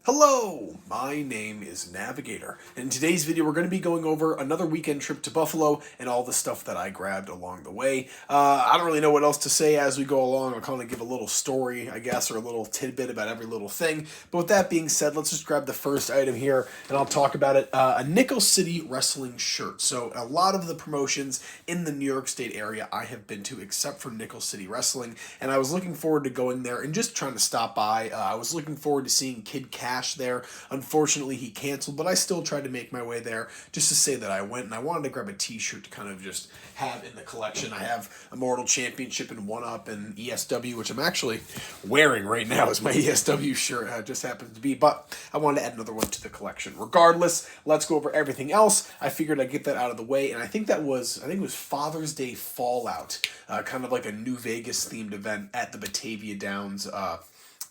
Hello, my name is Navigator, and in today's video we're going to be going over another weekend trip to Buffalo and all the stuff that I grabbed along the way. I don't really know what else to say as we go along. I'll kind of give a little story, I guess, or a little tidbit about every little thing. But with that being said, let's just grab the first item here, and I'll talk about it. A Nickel City wrestling shirt. So a lot of the promotions in the New York State area I have been to, except for Nickel City Wrestling, and I was looking forward to going there and just trying to stop by. I was looking forward to seeing Kid Cash there. Unfortunately, he canceled, but I still tried to make my way there just to say that I went, and I wanted to grab a t-shirt to kind of just have in the collection. I have Immortal Championship and 1-Up and ESW, which I'm actually wearing right now as my ESW shirt. Just happens to be, but I wanted to add another one to the collection. Regardless, let's go over everything else. I figured I'd get that out of the way, and I think it was Father's Day Fallout, kind of like a New Vegas themed event at the Batavia Downs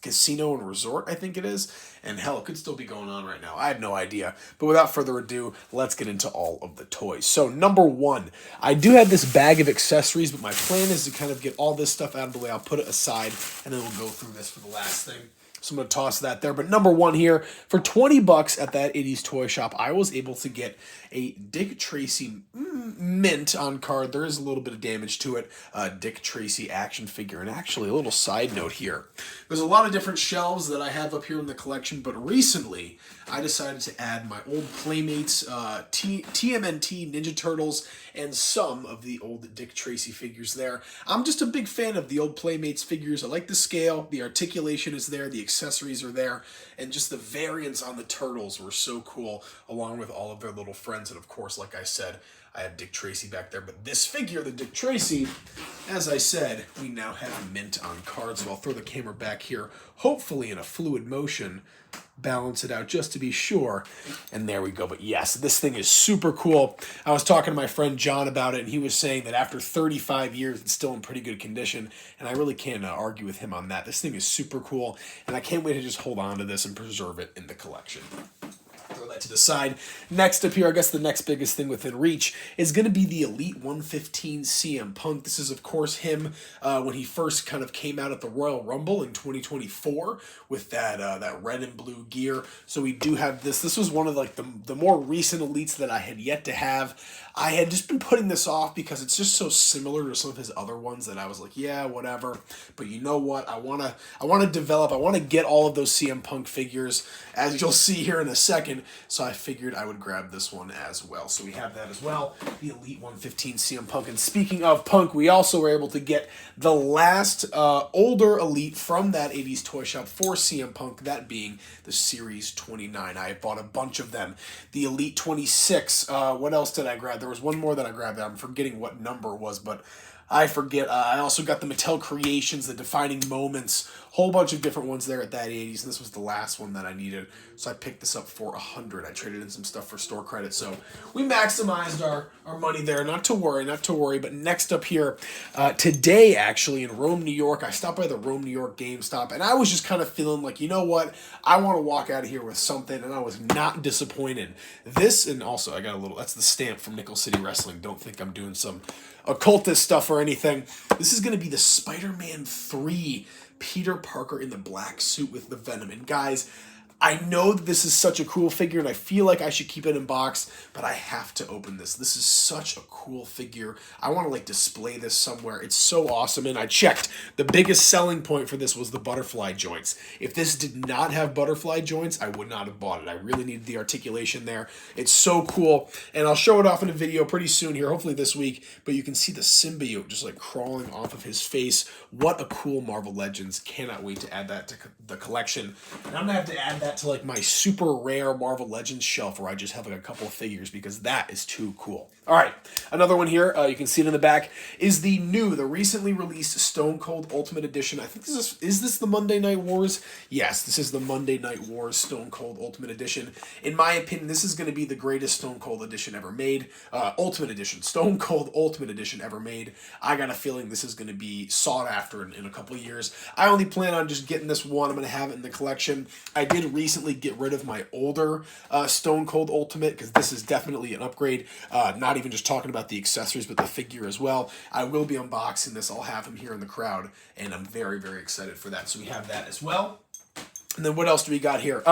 Casino and Resort, I think it is. And hell, it could still be going on right now. I have no idea. But without further ado, let's get into all of the toys. So number one, I do have this bag of accessories, but my plan is to kind of get all this stuff out of the way. I'll put it aside, and then we'll go through this for the last thing. So I'm going to toss that there. But number one here, for 20 bucks at that 80s toy shop, I was able to get a Dick Tracy mint on card. There is a little bit of damage to it. Dick Tracy action figure. And actually, a little side note here. There's a lot of different shelves that I have up here in the collection, but recently I decided to add my old Playmates, TMNT Ninja Turtles, and some of the old Dick Tracy figures there. I'm just a big fan of the old Playmates figures. I like the scale, the articulation is there, the accessories are there, and just the variants on the turtles were so cool, along with all of their little friends. And of course, like I said, I have Dick Tracy back there, but this figure, the Dick Tracy, as I said, we now have mint on card, so I'll throw the camera back here, hopefully in a fluid motion, balance it out just to be sure, and there we go. But yes, this thing is super cool. I was talking to my friend John about it, and he was saying that after 35 years, it's still in pretty good condition, and I really can't argue with him on that. This thing is super cool, and I can't wait to just hold on to this and preserve it in the collection. Throw that to the side. Next up here, I guess the next biggest thing within reach is going to be the Elite 115 CM Punk. This is, of course, him when he first kind of came out at the Royal Rumble in 2024 with that red and blue gear. So we do have this. This was one of like the more recent Elites that I had yet to have. I had just been putting this off because it's just so similar to some of his other ones that I was like, yeah, whatever. But you know what? I want to develop. I want to get all of those CM Punk figures, as you'll see here in a second. So I figured I would grab this one as well. So we have that as well, the Elite 115 CM Punk. And speaking of Punk, we also were able to get the last older Elite from that 80s toy shop for CM Punk, that being the Series 29. I bought a bunch of them. The Elite 26, what else did I grab? There was one more that I grabbed. I'm forgetting what number it was, but I forget. I also got the Mattel Creations, the Defining Moments, whole bunch of different ones there at that 80s. And this was the last one that I needed, so I picked this up for $100. I traded in some stuff for store credit, so we maximized our money there. Not to worry. But next up here, today actually in Rome, New York, I stopped by the Rome, New York GameStop, and I was just kind of feeling like, you know what, I want to walk out of here with something, and I was not disappointed. This, and also I got a little, that's the stamp from Nickel City Wrestling. Don't think I'm doing some occultist stuff or anything. This is going to be the Spider-Man 3 Peter Parker in the black suit with the Venom. And guys, I know that this is such a cool figure, and I feel like I should keep it in box, but I have to open this. This is such a cool figure. I want to like display this somewhere. It's so awesome, and I checked. The biggest selling point for this was the butterfly joints. If this did not have butterfly joints, I would not have bought it. I really needed the articulation there. It's so cool, and I'll show it off in a video pretty soon here, hopefully this week, but you can see the symbiote just like crawling off of his face. What a cool Marvel Legends. Cannot wait to add that to the collection. And I'm going to have to add that to like my super rare Marvel Legends shelf where I just have like a couple of figures because that is too cool. All right, another one here, you can see it in the back, is the recently released Stone Cold Ultimate Edition. I think is this the Monday Night Wars? Yes, this is the Monday Night Wars Stone Cold Ultimate Edition. In my opinion, this is going to be the greatest Stone Cold edition ever made. Ultimate Edition, Stone Cold Ultimate Edition ever made. I got a feeling this is going to be sought after in a couple of years. I only plan on just getting this one. I'm going to have it in the collection. I did recently get rid of my older Stone Cold Ultimate because this is definitely an upgrade. Not even just talking about the accessories, but the figure as well. I will be unboxing this. I'll have him here in the crowd, and I'm very, very excited for that. So we have that as well. And then what else do we got here?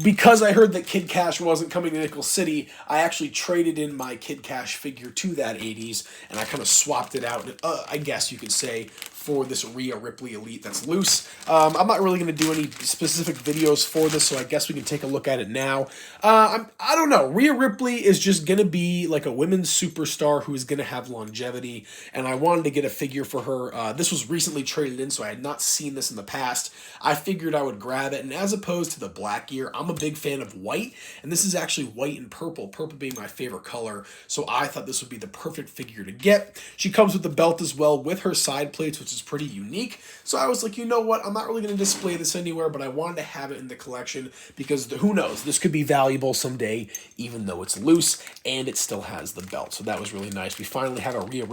Because I heard that Kid Cash wasn't coming to Nickel City, I actually traded in my Kid Cash figure to that 80s, and I kind of swapped it out, I guess you could say, for this Rhea Ripley Elite that's loose. I'm not really going to do any specific videos for this, so I guess we can take a look at it now. I don't know. Rhea Ripley is just going to be like a women's superstar who is going to have longevity, and I wanted to get a figure for her. This was recently traded in, so I had not seen this in the past. I figured I would grab it, and as opposed to the black gear, I'm a big fan of white, and this is actually white and purple being my favorite color, so I thought this would be the perfect figure to get. She comes with the belt as well with her side plates, which is pretty unique, so I was like, you know what, I'm not really going to display this anywhere, but I wanted to have it in the collection because who knows, this could be valuable someday, even though it's loose, and it still has the belt, so that was really nice. We finally have a Rhea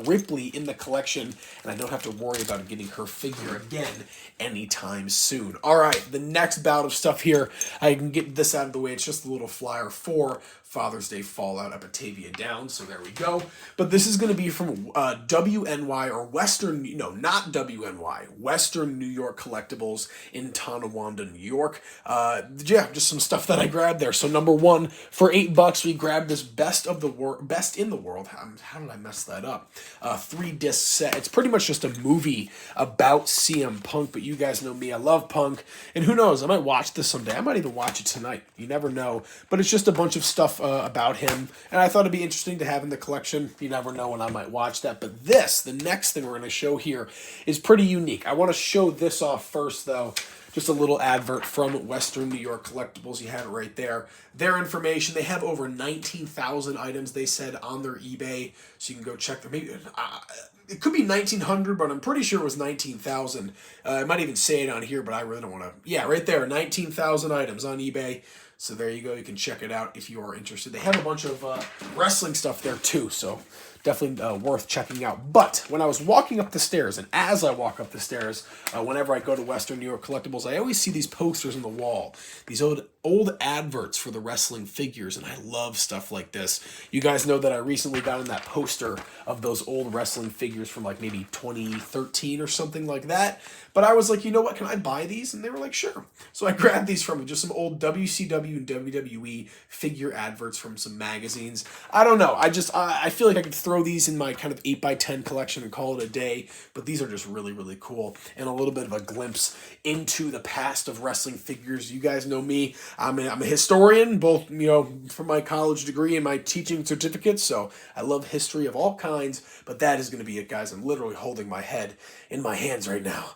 Ripley in the collection, and I don't have to worry about getting her figure again anytime soon. All right, the next bout of stuff here, I can get this out of the way. It's just a little flyer for Father's Day Fallout at Batavia Downs, so there we go. But this is going to be from WNY, or Western, no, not WNY, Western New York Collectibles in Tonawanda, New York. Yeah, just some stuff that I grabbed there. So number one, for $8, we grabbed this Best in the World. How did I mess that up? 3-disc set. It's pretty much just a movie about CM Punk, but you guys know me, I love Punk, and who knows, I might watch this someday. I might even watch it tonight. You never know. But it's just a bunch of stuff about him, and I thought it'd be interesting to have in the collection. You never know when I might watch that. But this, the next thing we're going to show here, is pretty unique. I want to show this off first, though. Just a little advert from Western New York Collectibles. You have it right there. Their information, they have over 19,000 items, they said, on their eBay, so you can go check them. Maybe it could be 1,900, but I'm pretty sure it was 19,000. I might even say it on here, but I really don't want to. Yeah, right there, 19,000 items on eBay. So there you go. You can check it out if you are interested. They have a bunch of wrestling stuff there too, so definitely worth checking out. But when I was walking up the stairs, and as I walk up the stairs, whenever I go to Western New York Collectibles, I always see these posters on the wall, these old adverts for the wrestling figures, and I love stuff like this. You guys know that I recently got in that poster of those old wrestling figures from like maybe 2013 or something like that. But I was like, you know what, can I buy these? And they were like, sure. So I grabbed these from just some old WCW and WWE figure adverts from some magazines. I don't know. I feel like I could throw these in my kind of 8x10 collection and call it a day. But these are just really, really cool. And a little bit of a glimpse into the past of wrestling figures. You guys know me. I'm a historian, both, you know, from my college degree and my teaching certificate. So I love history of all kinds. But that is going to be it, guys. I'm literally holding my head in my hands right now,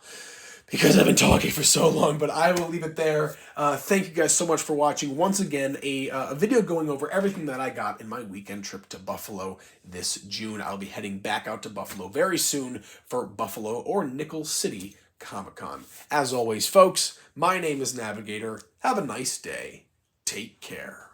because I've been talking for so long, but I will leave it there. Thank you guys so much for watching. Once again, a video going over everything that I got in my weekend trip to Buffalo this June. I'll be heading back out to Buffalo very soon for Buffalo or Nickel City Comic-Con. As always, folks, my name is Navigator. Have a nice day. Take care.